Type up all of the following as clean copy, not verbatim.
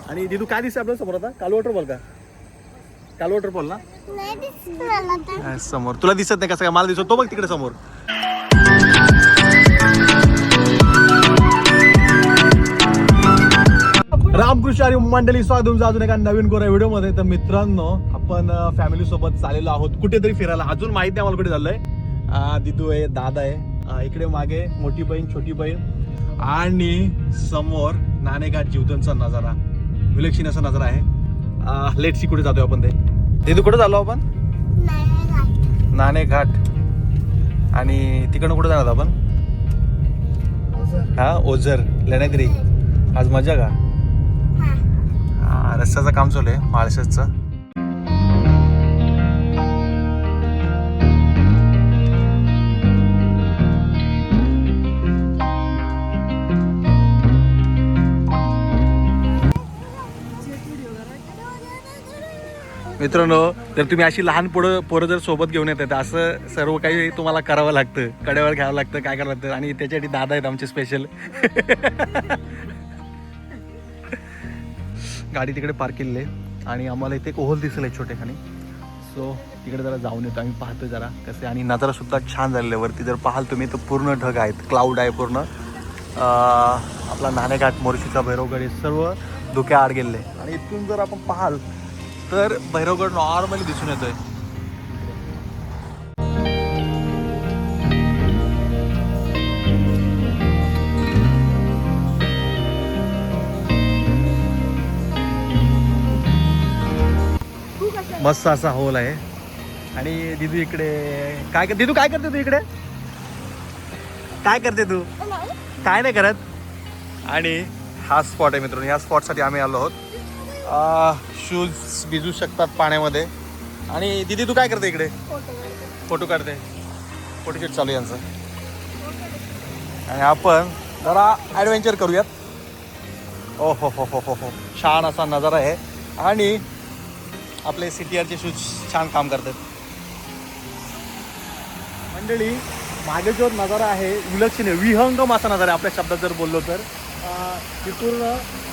आणि दिदू काय दिसतं आपल्या समोर आता? कालू वॉटरफॉल का? कालू वॉटरफॉल ना समोर तुला दिसत नाही कसं काय? मला दिसतो बघ तिकडे समोर. रामकृष्ण आणि मंडळी, स्वागत तुमचं अजून एका नवीन गोऱ्या व्हिडिओ मध्ये. तर मित्रांनो, आपण फॅमिली सोबत चाललेलो आहोत कुठेतरी फिरायला. अजून माहिती नाही आम्हाला कुठे चाललंय. दिदू आहे, दादा आहे, इकडे मागे मोठी बहीण, छोटी बहीण आणि समोर नाणेघाट जीवदानीचा नजारा, विलक्षण असा नजारा आहे. लेट सी कुठे जातोय आपण ते. दिदू कुठे चाललो आपण? नाणेघाट. आणि तिकडनं कुठे जाणार आपण? हा, ओझर, लेण्याद्री. आज मजा का? रस्त्याचं काम चालू आहे माळशेजचं. मित्रांनो, जर तुम्ही अशी लहान पोरं जर सोबत घेऊन येतात, असं सर्व काही तुम्हाला करावं लागतं. कड्यावर घ्यावं लागतं, काय करावं लागतं. आणि त्याच्यासाठी दादा आहेत आमचे स्पेशल. गाडी तिकडे पार्क केलेली आहे आणि आम्हाला इथे एक ओहल दिसलं आहे छोटेखानी. सो तिकडे जरा जाऊन येतो आम्ही, पाहतो जरा कसं. आणि नजारा सुद्धा छान झालेला आहे. वरती जर पाहाल तुम्ही तर पूर्ण ढग आहेत, क्लाउड आहे पूर्ण. आपला नाणेघाट, मोर्शीचा भैरवगड हे सर्व धुक्याआड गेलेले आहे. आणि इथून जर आपण पाहाल तर भैरवगड नॉर्मली दिसून येतोय. मस्त असा होल आहे. आणि दिदू इकडे काय करते? दिदू काय करते तू इकडे? काय करते तू? काय नाही करत. आणि हा स्पॉट आहे मित्रांनो, या स्पॉटसाठी आम्ही आलो आहोत. शूज भिजू शकतात पाण्यामध्ये. आणि दिदी तू काय करते इकडे? फोटो काढते. फोटोशूट चालू आहे यांचं. आणि आपण जरा ॲडव्हेंचर करूयात. ओ हो हो हो हो हो, छान असा नजारा आहे. आणि आपले CTRचे शूज छान काम करतात. मंडळी, मागे जो नजारा आहे विलक्षण आहे, विहंगम असा नजारा आहे आपल्या शब्दात जर बोललो तर. तिथून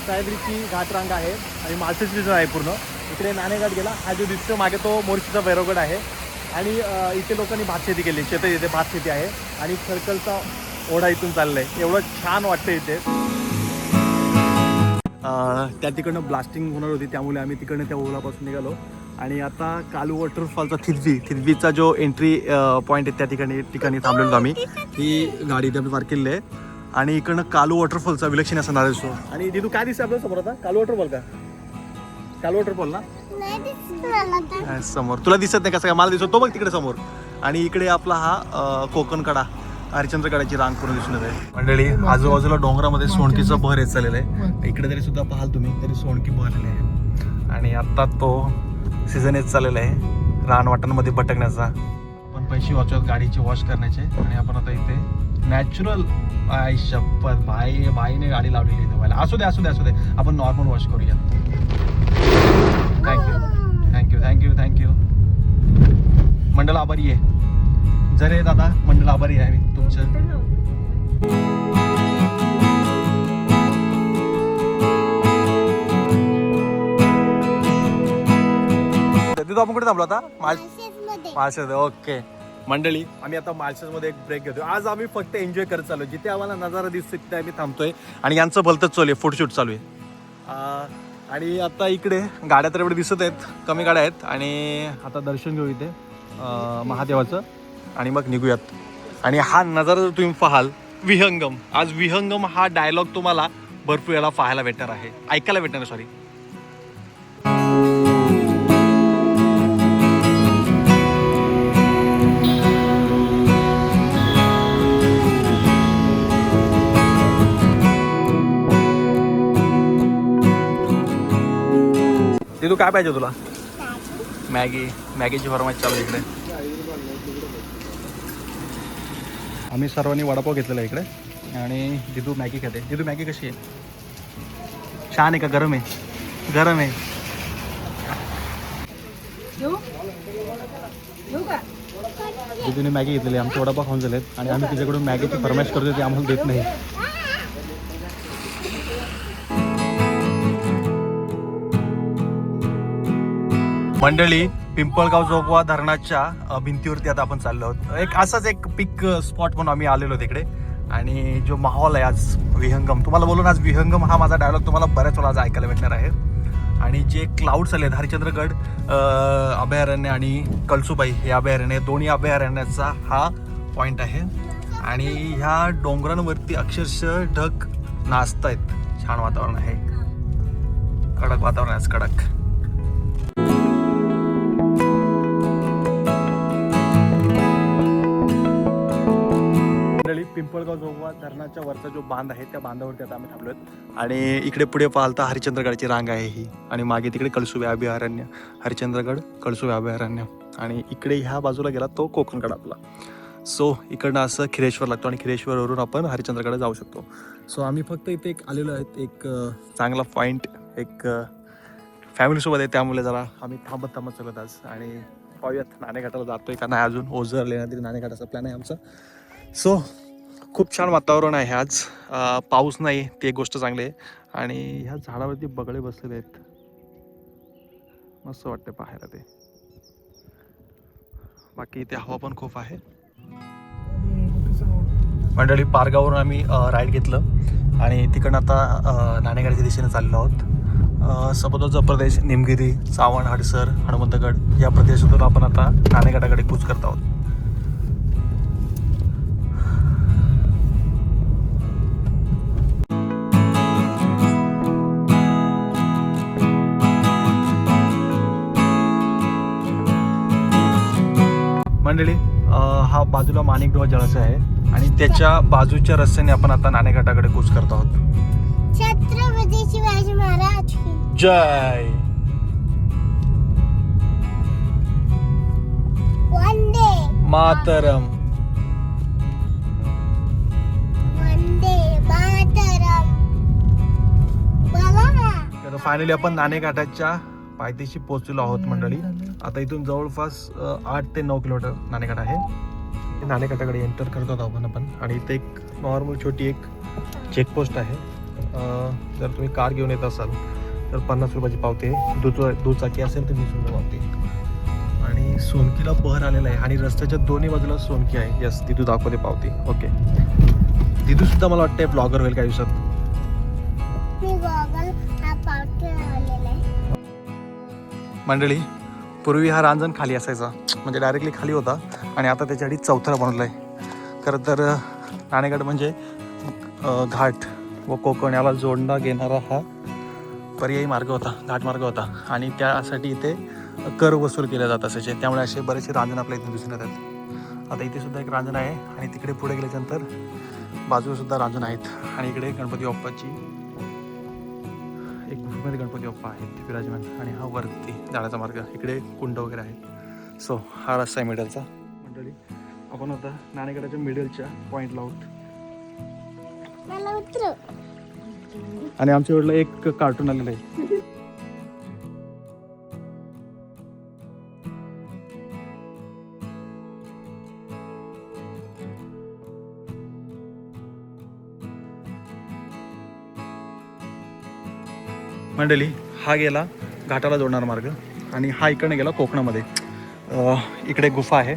सह्याद्रीची घाटरांग आहे आणि माळशेज आहे पूर्ण. इकडे नाणेघाट गेला. हा जो दिसतो मागे तो मोर्शीचा भैरवगड आहे. आणि इथे लोकांनी भातशेती केली, शेती इथे भातशेती आहे. आणि सर्कलचा ओढा इथून चाललाय. एवढं छान वाटतं इथे. त्या तिकडनं ब्लास्टिंग होणार होती, त्यामुळे आम्ही तिकडनं त्या ओलापासून निघालो. आणि आता कालू वॉटरफॉलचा थिरवीचा जो एंट्री पॉईंट आहे त्या ठिकाणी थांबलेलो आम्ही. ही गाडी इथे पार्क केलेली आहे. आणि इकडनं कालू वॉटरफॉलचा विलक्षण असा नजारा दिसतो. आणि दिदू काय दिसतं आपल्या समोर आता? कालू वॉटरफॉल का? कालू वॉटरफॉल ना समोर तुला दिसत नाही कसं काय? मला दिसतो बघ तिकडे समोर. आणि इकडे आपला हा कोकण कडा, हरिश्चंद्रगडाची रांग पूर्ण दिसून येत आहे. मंडळी, आजूबाजूला डोंगरामध्ये सोंडकीचं बहर येत चाललेलं आहे. इकडे तरी सुद्धा पाहाल तुम्ही तरी सोंडकी बहरलेली आहे. आणि आता तो सीझन येत चाललेला आहे रानवाटांमध्ये भटकण्याचा. आपण पैसे वाचवत गाडीचे वॉश करण्याचे. आणि आपण आता इथे नॅचरल शपथ बाईने गाडी लावलेली इथे व्हायला. असू दे असू दे असू दे, आपण नॉर्मल वॉश करूया. Thank you thank you thank you thank you. मंडळ आभारी आहे. जरे दादा, मंडळ आभारी आहे तुमचं. तिथं आपण कुठे थांबलो आता? माळशेज. ओके मंडळी, आम्ही आता माळशेजमध्ये एक ब्रेक घेतो. आज आम्ही फक्त एन्जॉय करत चालू. जिथे आम्हाला नजारा दिसतो तिथे आम्ही थांबतोय. आणि यांचं भलतंच चालू आहे, फोटोशूट चालू आहे. आणि आता इकडे गाड्या तर एवढे दिसत आहेत, कमी गाड्या आहेत. आणि आता दर्शन घेऊ इथे महादेवाचं आणि मग निघूयात. आणि हा नजारा जर तुम्ही पाहाल, विहंगम. आज विहंगम हा डायलॉग तुम्हाला भरपूर याला पाहायला भेटणार आहे, ऐकायला भेटणार आहे. सॉरी. तू काय पाहिजे तुला? मॅगीची फरमाईश चालू इकडे. आम्ही सर्वांनी वडापाव घेतलेला इकडे. आणि दिदू मॅगी खाते. दिदू मॅगी कशी आहे? छान आहे का? गरम आहे? गरम आहे. दिदूने मॅगी घेतलेली, आमचे वडापाव खाऊन झालेत. आणि आम्ही तिच्याकडून मॅगीची फरमाईश करतो, ते आम्हाला देत नाही. मंडळी, पिंपळगाव जोगवा धरणाच्या भिंतीवरती आता आपण चाललो आहोत. एक असाच एक पिक स्पॉट म्हणून आम्ही आलेलो तिकडे. आणि जो माहोल आहे आज विहंगम, तुम्हाला बोलून आज विहंगम हा माझा डायलॉग तुम्हाला बऱ्याच वेळा आज ऐकायला भेटणार आहे. आणि जे क्लाउड्स आले हरिश्चंद्रगड अभयारण्य आणि कळसुबाई हे अभयारण्य, दोन्ही अभयारण्याचा हा पॉइंट आहे. आणि ह्या डोंगरांवरती अक्षरशः ढग नाचतायत. छान वातावरण आहे, कडक वातावरण आहे आज, कडक. पिंपळगाव जोगवा धरणाच्या वरचा जो बांध आहे त्या बांधावरती आता आम्ही थांबलोय. आणि इकडे पुढे पाहता हरिश्चंद्रगडची रांग आहे ही. आणि मागे तिकडे कळसुबाई अभयारण्य, हरिश्चंद्रगड कळसुबाई अभयारण्य. आणि इकडे ह्या बाजूला गेला तो कोकणगड आपला. सो इकडनं असं खिरेश्वर लागतो आणि खिरेश्वरवरून आपण हरिश्चंद्रगड जाऊ शकतो. सो आम्ही फक्त इथे एक आलेलो आहेत, एक चांगला पॉईंट, एक फॅमिलीसोबत आहे, त्यामुळे जरा आम्ही थांबत चालत आज. आणि पाहूयात नाणेघाटाला जातोय का नाही अजून. ओझर लेण्यातरी नाणेघाटाचा प्लॅन आहे आमचा. सो खूप छान वातावरण आहे आज. पाऊस नाही, ती एक गोष्ट चांगली आहे. आणि ह्या झाडावरती बगळे बसलेले आहेत, मस्त वाटते पाहायला ते. बाकी इथे हवा पण खूप आहे. मंडळी, पारगावरून आम्ही राईड घेतलं आणि तिकडनं आता नाणेघाटाच्या दिशेने चाललो आहोत. सभोवतालचा प्रदेश निमगिरी, चावण, हडसर, हनुमंतगड या प्रदेशातून आपण आता नाणेघाटाकडे कूच करत आहोत. मंडळी, हा बाजूला माणिकडोह जलाशय आहे आणि त्याच्या बाजूच्या रस्त्याने आपण आता नाणेघाटाकडे कूच करत आहोत. छत्रपती शिवाजी महाराज जय. वंदे मातरम. वंदे मातरम. बोला. तर फायनली आपण नाणेघाटाच्या पायथ्याशी पोहोचलेलो आहोत मंडळी. आता इथून जवळपास 8 ते 9 किलोमीटर नाणेघाट आहे. नाणेघाटाकडे एंटर करत आहोत आपण. आणि इथे एक नॉर्मल छोटी एक चेकपोस्ट आहे. जर तुम्ही कार घेऊन येत असाल तर 50 रुपयाची पावती आहे. दुचाकी असेल तर 20 रुपये पावती. आणि सोनकीला बहर आलेला आहे आणि रस्त्याच्या दोन्ही बाजूला सोनकी आहे. यस, तिथू दाखवते पावती. ओके, तिथू सुद्धा मला वाटतं ब्लॉगर होईल काही दिवसात. मी गॉगल हा पावते आलेला आहे. मंडळी, पूर्वी हा रांजण खाली असायचा, म्हणजे डायरेक्टली खाली होता. आणि आता त्याच्यासाठी चौथरा बनवला आहे. खरं तर नाणेघाट म्हणजे घाट व कोकण याला जोडणा घेणारा हा पर्यायी मार्ग होता, घाटमार्ग होता. आणि त्यासाठी इथे कर वसूल केले जात असायचे, त्यामुळे असे बरेचसे रांजण आपल्या इथे दिसून येतात. आता इथे सुद्धा एक रांजण आहे आणि तिकडे पुढे गेल्यानंतर बाजूला सुद्धा रांजण आहेत. आणि इकडे गणपती बाप्पाची एक गुफेमध्ये गणपती बाप्पा आहेत विराजमान. आणि हा वरती जाण्याचा मार्ग, इकडे कुंड वगैरे आहे. सो हा रस्ता आहे मिडलचा. मंडळी, आपण आता नाणेघाटाच्या मिडलच्या पॉईंटला आहोत. मला उतरव. आणि आमच्या वेळेला एक कार्टून आलेलं आहे. मंडळी, हा गेला घाटाला जोडणारा मार्ग आणि हा इकडनं गेला कोकणामध्ये. इकडे गुफा आहे,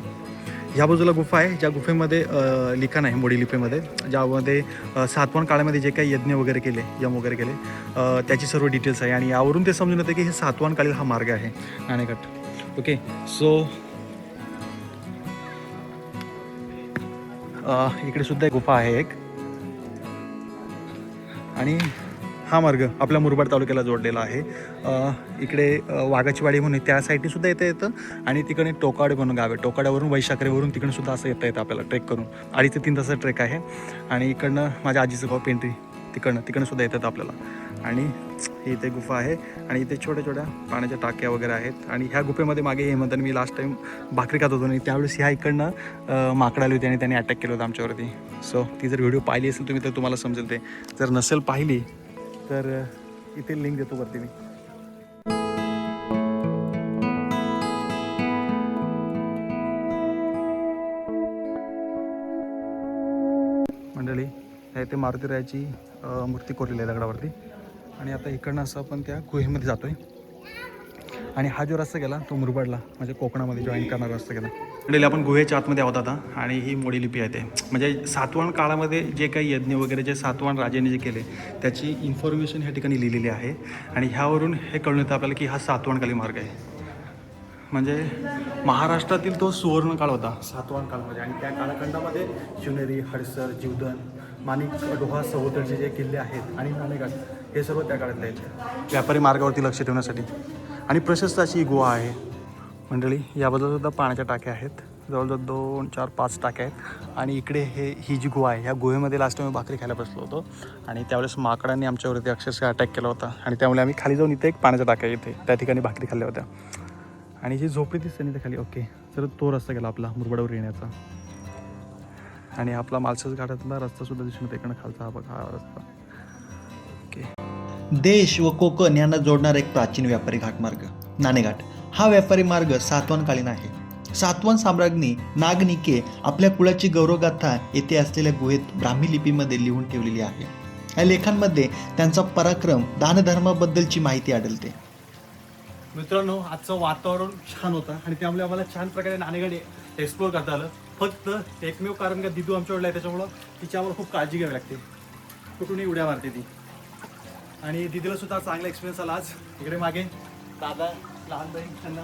ह्या बाजूला गुफा आहे. ज्या गुफेमध्ये लिखाण आहे मोडी लिपीमध्ये, ज्यामध्ये सातवाहन काळामध्ये जे काही यज्ञ वगैरे केले, यम वगैरे केले, त्याची सर्व डिटेल्स आहे. आणि यावरून ते समजून येतं की हे सातवाहन काळील हा मार्ग आहे नाणेघाट. ओके, सो इकडे सुद्धा एक गुफा आहे एक. आणि हा मार्ग आपल्या मुरबाड तालुक्याला जोडलेला आहे. इकडे वाघाची वाडी म्हणून त्या साईडने सुद्धा येतं. आणि तिकडे टोकाडे म्हणून गाव आहे, टोकाड्यावरून वैशाखरेवरून तिकडून सुद्धा असं येतं आपल्याला ट्रेक करून. 2.5 ते 3 तासाचा ट्रेक आहे. आणि इकडनं माझ्या आजीचं गाव पेंट्री, तिकडनं सुद्धा येतात आपल्याला. आणि ही इथे गुफा आहे आणि इथे छोट्या छोट्या पाण्याच्या टाक्या वगैरे आहेत. आणि ह्या गुफेमध्ये मागे हेमंतने मी लास्ट टाईम भाकरी खात होतो आणि त्यावेळेस ह्या इकडनं माकड आली होती आणि त्यांनी अटॅक केलं होतं आमच्यावरती. सो ती जर व्हिडिओ पाहिली असेल तुम्ही तर तुम्हाला समजेल ते. जर नसेल पाहिली तर इथे लिंक देतो वरती मी. मंडळी, ह्या इथे मारुतीरायाची मूर्ती कोरलेली आहे दगडावरती. आणि आता इकडनं असं आपण त्या गुहेमध्ये जातोय. आणि हा जो रस्ता गेला तो मुरबाडला म्हणजे कोकणामध्ये जॉईन करणारा रस्ता गेला. मंडळी आपण गुहेच्या आतमध्ये आहोत आता आणि ही मोडी लिपी आहे ते म्हणजे सातवाहन काळामध्ये जे काही यज्ञ वगैरे जे सातवाहन राजांनी जे केले त्याची इन्फॉर्मेशन ह्या ठिकाणी लिहिलेली आहे. आणि ह्यावरून हे कळून येतं आपल्याला की हा सातवाहनकाली मार्ग आहे. म्हणजे महाराष्ट्रातील तो सुवर्ण काळ होता सातवाहन काळमध्ये. आणि त्या कालखंडामध्ये शिवनेरी, हडसर, जीवधन, माणिक, डोहा, सहोदरचे जे किल्ले आहेत आणि नाणेघाट हे सर्व त्या काळातले आहेत व्यापारी मार्गावरती लक्ष ठेवण्यासाठी. आणि प्रशस्त अशी ही गुहा आहे मंडळी. याबद्दल सुद्धा पाण्याच्या टाक्या आहेत, जवळजवळ 2, 4, 5 टाक्या आहेत. आणि इकडे ही जी गुहा आहे ह्या गुहेमध्ये लास्ट टाइम भाकरी खायला बसलो होतो आणि त्यावेळेस माकडांनी आमच्यावरती अक्षरशः अटॅक केला होता. आणि त्यामुळे आम्ही खाली जाऊन इथे एक पाण्याच्या टाक्या इथे त्या ठिकाणी भाकरी खाल्ल्या होत्या. आणि जी झोपडी दिसते ना ते खाली ओके तर तो रस्ता गेला आपला मुरबाडवर येण्याचा. आणि आपला मालसस घाटातला रस्ता सुद्धा दिसून येतो इकडनं खालचा हा बघा हा रस्ता ओके. देश व कोकण यांना जोडणारा एक प्राचीन व्यापारी घाटमार्ग नाणेघाट. हा व्यापारी मार्ग सातवाहनकालीन आहे. सातवाहन सम्राज्ञी नागनिके आपल्या कुळाची गौरवगाथा येथे असलेल्या गुहेत ब्राह्मी लिपीमध्ये लिहून ठेवलेली आहे. या लेखांमध्ये त्यांचा पराक्रम दानधर्माबद्दलची माहिती आढळते. मित्रांनो आजचं वातावरण छान होतं आणि त्यामुळे आम्हाला छान प्रकारे नाणेघाट एक्सप्लोर करता आलं. फक्त एकमेव कारण का दिदू आमच्या वडील आहे त्याच्यामुळं तिची आम्हाला खूप काळजी घ्यावी लागते. कुठूनही उड्या मारते ती. आणि दिदीला सुद्धा चांगला एक्सपिरियन्स आला आज. इकडे मागे दादा, लहान बहीण, चंदना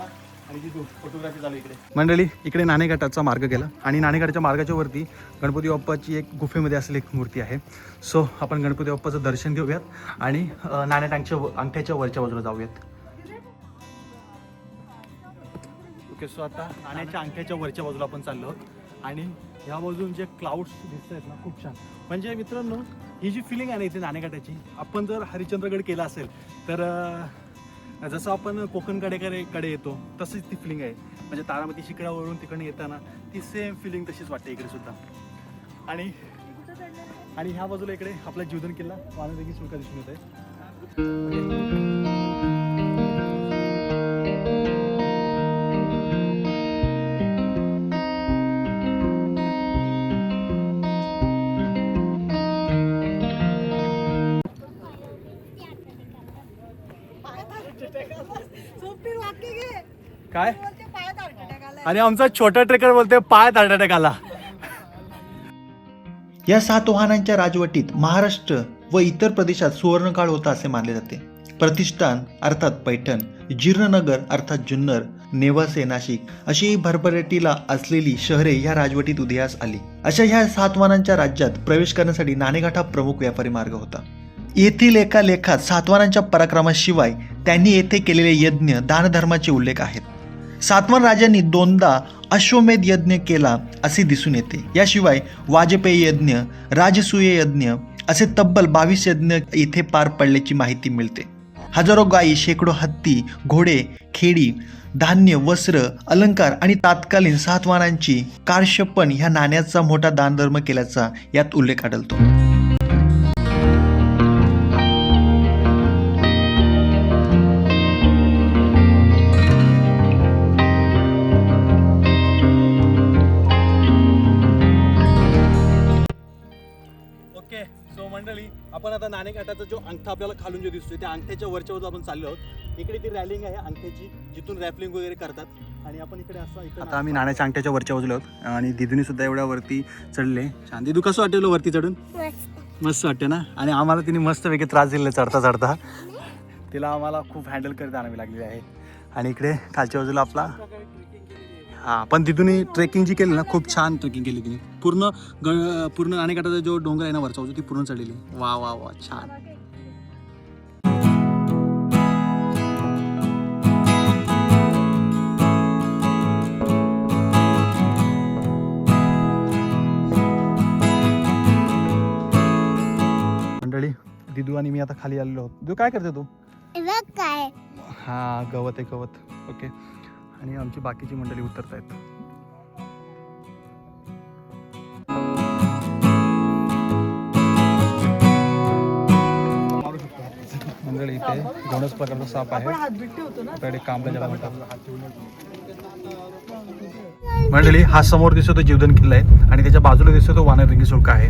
आणि दिदू फोटोग्राफी चालू इकडे. मंडळी इकडे नाणेघाटाचा मार्ग गेला आणि नाणेघाटाच्या मार्गाच्या वरती गणपती बाप्पाची एक गुफेमध्ये असलेली एक मूर्ती आहे. सो आपण गणपती बाप्पाचं दर्शन घेऊयात आणि अंगठ्याच्या वरच्या बाजूला जाऊयात. ओके सो आता नाण्याच्या अंगठ्याच्या वरच्या बाजूला आपण चाललो आहोत आणि ह्या बाजून जे क्लाउड्स दिसत आहेत ना खूप छान. म्हणजे मित्रांनो ही जी फिलिंग आहे ना इथे नाणेघाटाची आपण जर हरिश्चंद्रगड केला असेल तर जसं आपण कोकणकडे येतो तशीच ती फिलिंग आहे. म्हणजे तारामती शिखरावरून तिकडनं येताना ती सेम फिलिंग तशीच वाटते इकडे सुद्धा. आणि ह्या बाजूला इकडे आपला जीवधन किल्ला वानरदेवी सुळका दिसून येत आहे. काय आणि आमचा छोटा ट्रेकर बोलते पायात हार्ट अटॅक आला. या सातवाहनांच्या राजवटीत महाराष्ट्र व इतर प्रदेशात सुवर्णकाळ होता असे मानले जाते. प्रतिष्ठान अर्थात पैठण, जीर्णनगर अर्थात जुन्नर, नेवासे, नाशिक अशी भरभराटीला असलेली शहरे ह्या राजवटीत उदयास आली. अशा ह्या सातवाहनांच्या राज्यात प्रवेश करण्यासाठी नाणेघाट हा प्रमुख व्यापारी मार्ग होता. येथील एका लेखात सातवाहनांच्या पराक्रमाशिवाय त्यांनी येथे केलेले यज्ञ दानधर्माचे उल्लेख आहेत. सातवाहन राजांनी 2दा अश्वमेध यज्ञ केला असे दिसून येते. याशिवाय वाजपेयी यज्ञ, राजसूय यज्ञ असे तब्बल 22 यज्ञ येथे पार पडल्याची माहिती मिळते. हजारो गायी, शेकडो हत्ती, घोडे, खेडी, धान्य, वस्त्र, अलंकार आणि तात्कालीन सातवाहनांची कारशपण ह्या नाण्याचा मोठा दानधर्म केल्याचा यात उल्लेख आढळतो. ओके सो मंडळी आपण आता नाणेघाटाचा जो अंगठा आपल्याला खालून जो दिसतोय त्या अंगठ्याच्या वरच्या बाजूला आपण चाललो आहोत. इकडे ती रॅलिंग आहे अंगठ्याची जिथून रॅपलिंग वगैरे करतात. आणि आपण इकडे असं आता आम्ही नाण्याच्या अंगठ्याच्या वरच्या बाजूला आहोत आणि दिदूनी सुद्धा एवढ्या वरती चढले. छान. दिदू कसं वाटेल वरती चढून? मस्त वाटते ना. आणि आम्हाला तिने मस्त वेगळे त्रास दिले चढता चढता. तिला आम्हाला खूप हँडल करत आणावी लागलेली आहे. आणि इकडे खालच्या बाजूला आपला हां पण तिथून ट्रेकिंग जी केली ना खूप छान ट्रेकिंग केली तिने. पूर्ण नाणेघाटाचा जो डोंगर आहे ना वरचा ती पूर्ण चढलेली. वा वा वा छान. मंडळी दिदू आणि मी आता खाली आलेलो आहोत. दिदू काय करते तू? काय हा गवत आहे गवत. ओके. आणि आमची बाकीची मंडळी उतरत आहेत. मंडळी इथे दोनच प्रकारचा साप आहे. आपल्याकडे कांबला ज्याला म्हणतात. मंडळी हा समोर दिसतो तो जीवधन किल्ला आहे आणि त्याच्या बाजूला दिसतो तो वानरदेवी सुळका आहे.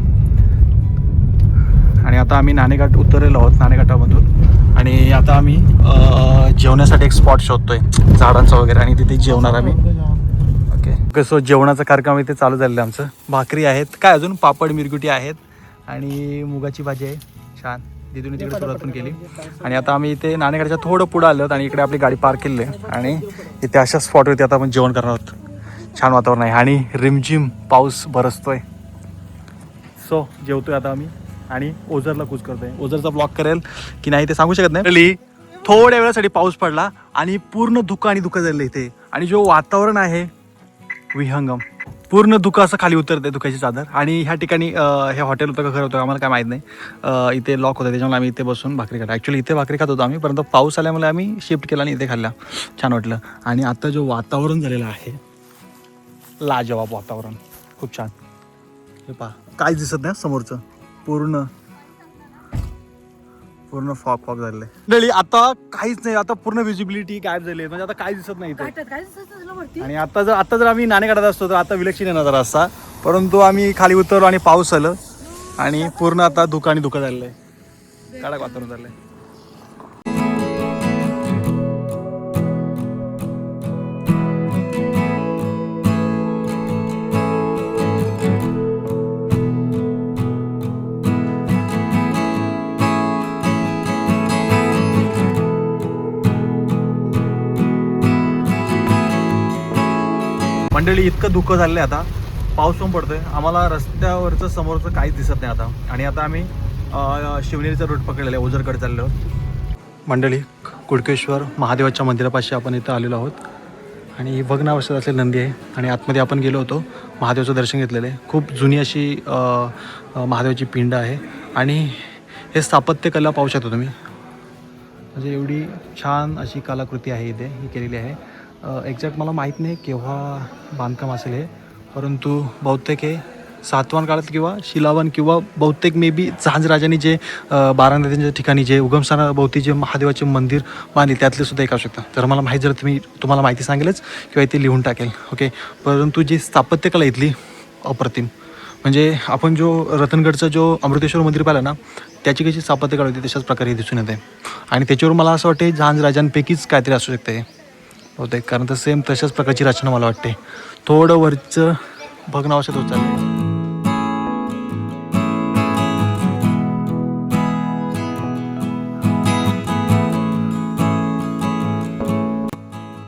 आणि आता आम्ही नाणेघाट उतरलेलो आहोत नाणेघाटामधून. आणि आता आम्ही जेवण्यासाठी एक स्पॉट शोधतोय झाडांचा वगैरे आणि तिथे जेवणार आम्ही. ओके सो जेवणाचा कार्यक्रम इथे चालू झालेला आहे आमचं. भाकरी आहेत, काय अजून पापड मिरगुटी आहेत आणि मुगाची भाजी आहे. छान तिथून तिकडे सुरुवात पण केली आणि आता आम्ही इथे नाणेगाडीच्या थोडं पुढं आलो आणि इकडे आपली गाडी पार्क केली आहे आणि इथे अशा स्पॉटवरती आता आपण जेवण करणार आहोत. छान वातावरण आहे आणि रिमझिम पाऊस बरसतोय. सो जेवतोय आता आम्ही आणि ओझरला कूच करतोय. ओझरचा ब्लॉग करेल की नाही ते सांगू शकत नाही. थोड्या वेळासाठी पाऊस पडला आणि पूर्ण धुकं आणि धुकं झालं इथे आणि जो वातावरण आहे विहंगम. पूर्ण धुकं असं खाली उतरते, धुक्याची चादर. आणि ह्या ठिकाणी हे हॉटेल होतं का घर होतं आम्हाला काय माहीत नाही. इथे लॉक होतं त्याच्यामुळे आम्ही इथे बसून भाकरी खाल्ला. ॲक्च्युली इथे भाकरी खात होतो आम्ही, परंतु पाऊस आल्यामुळे आम्ही शिफ्ट केला आणि इथे खाल्ला. छान वाटलं. आणि आता जो वातावरण झालेलं आहे लाजवाब वातावरण, खूप छान. हे पहा काय दिसत नाही समोरचं, पूर्ण पूर्ण फॉग फॉग झालेलं आहे. आता काहीच नाही, आता पूर्ण विजिबिलिटी गायब झाली आहे, म्हणजे आता काय दिसत नाही इथे. आणि आता जर आम्ही नाणे काढत असतो तर आता विलक्षण येणार असता, परंतु आम्ही खाली उतरलो आणि पाऊस आलं आणि पूर्ण आता धुकं आणि धुकं झालेलं आहे, कडक वातावरण झालं आहे. मंडळी इतकं धुकं झालेलं आहे, आता पाऊस पण पडतोय, आम्हाला रस्त्यावरचं समोरचं काहीच दिसत नाही आता. आणि आता आम्ही शिवनेरीचा रूट पकडलेला आहे, ओझरकडे चाललो आहोत. मंडळी कुडकेश्वर महादेवाच्या मंदिरापाशी आपण इथं आलेलो आहोत आणि भग्नावस्थेत असलेली नंदी आहे आणि आतमध्ये आपण गेलो होतो, महादेवाचं दर्शन घेतलेलं आहे. खूप जुनी अशी महादेवाची पिंड आहे आणि हे स्थापत्यकला पाहू शकता तुम्ही, म्हणजे एवढी छान अशी कलाकृती आहे इथे ही केलेली आहे. एक्झॅक्ट मला माहीत नाही केव्हा बांधकाम असेल हे, परंतु बहुतेक हे सातवाहन काळात किंवा शिलावन किंवा बहुतेक मे बी झांजराजांनी जे 12 नद्यांच्या ठिकाणी जे उगमस्थानाभोवती जे महादेवाचे मंदिर बांधले त्यातले सुद्धा एक असू शकतं. तर मला माहीत, जर तुम्हाला माहिती सांगेलच किंवा इथे लिहून टाकेल. ओके, परंतु जी स्थापत्यकला इथली अप्रतिम, म्हणजे आपण जो रतनगडचा जो अमृतेश्वर मंदिर पाहिलं ना, त्याची कशी स्थापत्यकला होती तशाच प्रकारे दिसून येते. आणि त्याच्यावर मला असं वाटते झांजराजांपैकीच काहीतरी असू शकते होते, कारण तर सेम तशाच प्रकारची रचना मला वाटते. थोडं वरचं भग्नावस्थेत होत चाललंय.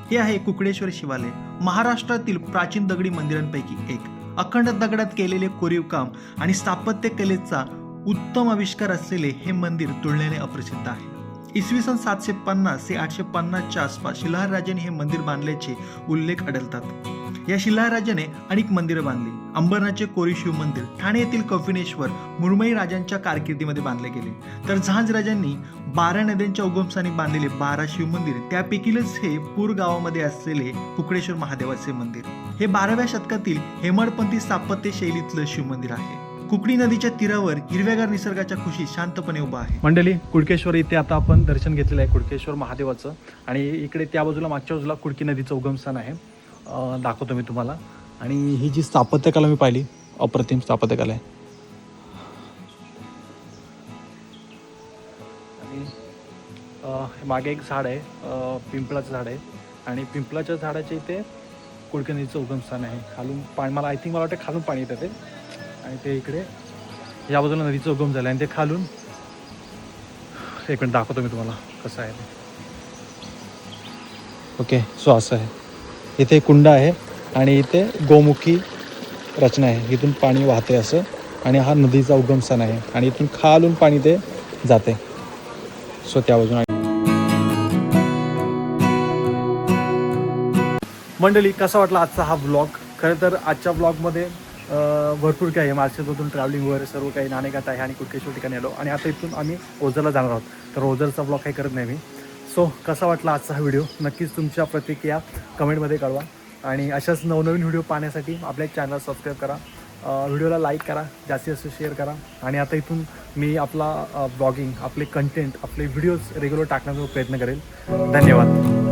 हे आहे कुकडेश्वर शिवालय, महाराष्ट्रातील प्राचीन दगडी मंदिरांपैकी एक. अखंड दगडात केलेले कोरीवकाम आणि स्थापत्य कलेचा उत्तम आविष्कार असलेले हे मंदिर तुलनेने अप्रसिद्ध आहे. इसवी सन 750 ते 850च्या आसपास शिलाहार राजाने हे मंदिर बांधल्याचे उल्लेख आढळतात. या शिलाहार राजाने अनेक मंदिरं बांधली. अंबरनाथचे कोरीव शिव मंदिर, ठाणे येथील कौफिनेश्वर मुरमई राजांच्या कारकिर्दीमध्ये बांधले गेले. तर झांज राजांनी 12 नद्यांच्या उगमस्थानी बांधलेले 12 शिवमंदिर, त्यापैकीच हे पूर गावामध्ये असलेले कुकडेश्वर महादेवाचे मंदिर हे 12व्या शतकातील हेमाडपंथी स्थापत्य शैलीतलं शिवमंदिर आहे. कुकडी नदीच्या तीरावर हिरव्यागार निसर्गाच्या खुशीत शांतपणे उभा आहे. मंडळी कुडकेश्वर इथे आता आपण दर्शन घेतलेलं आहे कुडकेश्वर महादेवाचं, आणि इकडे त्या बाजूला मागच्या बाजूला कुडकी नदीचं उगमस्थान आहे. दाखवतो मी तुम्हाला. आणि ही जी स्थापत्यकला मी पाहिली, अप्रतिम स्थापत्यकला आहे. आणि मागे एक झाड आहे, पिंपळाचं झाड आहे, आणि पिंपळाच्या झाडाच्या इथे कुडकी नदीचं उगमस्थान आहे. खालून पाणी, मला वाटतं खालून पाणी येतं ते, आणि ते इकडे या बाजूला नदीचं उगम झालं आणि ते खालून, एक मिनिट दाखवतो मी तुम्हाला कसं आहे ते. ओके, सो असं आहे. इथे कुंड आहे आणि इथे गोमुखी रचना आहे, इथून पाणी वाहते असं, आणि हा नदीचा उगमस्थान आहे आणि इथून खालून पाणी ते जाते. सो त्या बाजूला मंडळी कसा वाटला आजचा हा ब्लॉग. खरं तर आजच्या ब्लॉगमध्ये भरपूर काही आहे, मार्केटमधून ट्रॅव्हलिंग वगैरे सर्व काही नाणेघाट आहे आणि कुडकेश्वर ठिकाणी आलो, आणि आता इथून आम्ही ओझरला जाणार आहोत. तर ओझरचा ब्लॉग काही करत नाही मी. सो कसा वाटला आजचा हा व्हिडिओ, नक्कीच तुमच्या प्रतिक्रिया कमेंटमध्ये कळवा. आणि अशाच नवनवीन व्हिडिओ पाहण्यासाठी आपल्या चॅनल सबस्क्राईब करा, व्हिडिओला लाईक करा, जास्तीत जास्त शेअर करा. आणि आता इथून मी आपला ब्लॉगिंग, आपले कंटेंट, आपले व्हिडिओज रेग्युलर टाकण्याचा प्रयत्न करेल. धन्यवाद.